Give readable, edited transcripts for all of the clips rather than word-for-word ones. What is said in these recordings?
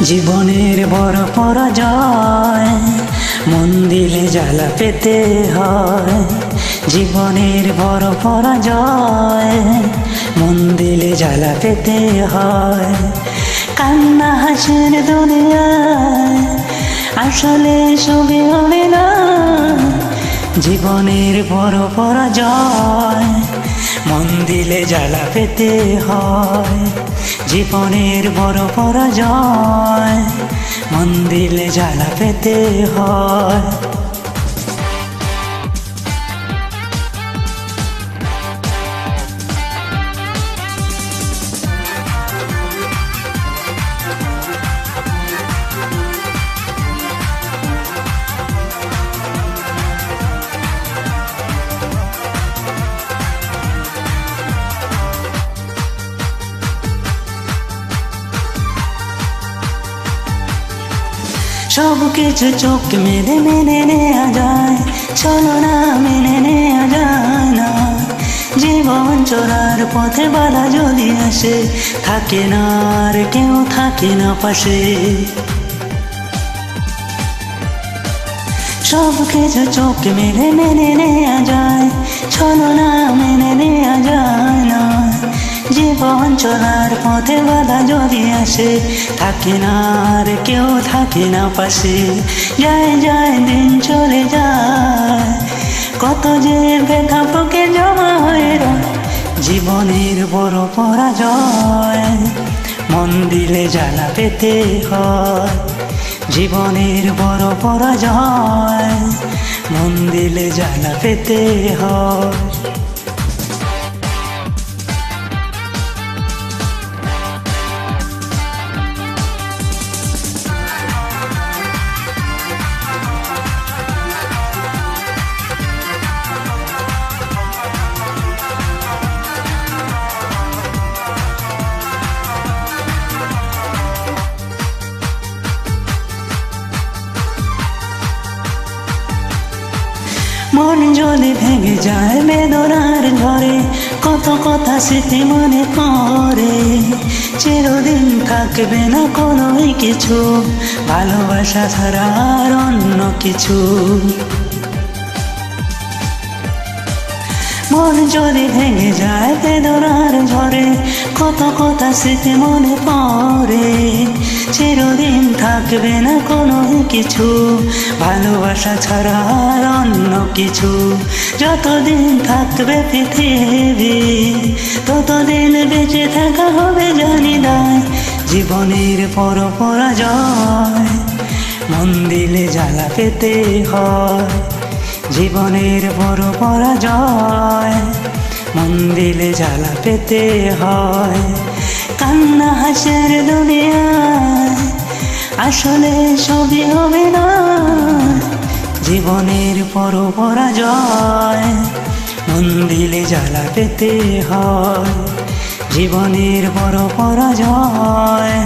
জীবনের বড় পরাজয় মন দিলে জ্বালা পেতে হয়। জীবনের বড় পরাজয় মন দিলে জ্বালা পেতে হয়। কান্না হাসির দুনিয়ায় আসলে সবই হবে না। জীবনের বড় পরাজয় মন দিলে জ্বালা পেতে হয়। জীবনের বড় পরাজয় মন দিলে জ্বালা পেতে হয়। সব কিছু চোখ মেলে মেনে নেওয়া যায়, চলো না মেনে নেওয়া যায় না। জীবন চলার পথে বাধা যদি আসে, থাকে না আর কেউ থাকে না পাশে। সব কিছু চোখ মেলে মেনে নেওয়া যায়, চলো না মেনে নেওয়া যায় না। জীবন চলার পথে বাধা যদি আসে, থাকে না আর কেউ থাকে না পাশে। যায় যায় দিন চলে যায়, কত যে ব্যথা বুকে জমা হয়ে রয়। জীবনের বড় পরাজয় মন দিলে জ্বালা পেতে হয়। জীবনের বড় পরাজয় মন দিলে জ্বালা পেতে হয়। মন যদি ভেঙে যায় বেদনার ঘরে, কত কথা স্মৃতি মনে পড়ে। চিরদিন থাকবে না কোনো কিছু, ভালোবাসা ছাড়া আর অন্য কিছু। মন যদি ভেঙে যায় বেদনার ঝরে, কত কথা স্মৃতি মনে পড়ে। চিরদিন থাকবে না কোনো কিছু, ভালোবাসা ছাড়া আর অন্য কিছু। যতদিন থাকবে পৃথিবী, ততদিন বেঁচে থাকা হবে জানি দায়। জীবনের বড় পরাজয় মন দিলে জ্বালা পেতে হয়। জীবনের বড় পরাজয় মন দিলে জ্বালা পেতে হয়। কান্না হাসির দুনিয়ায় আসলে সবই হবে না। জীবনের বড় পরাজয় মন দিলে জ্বালা পেতে হয়। জীবনের বড় পরাজয়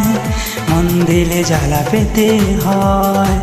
মন দিলে জ্বালা পেতে হয়।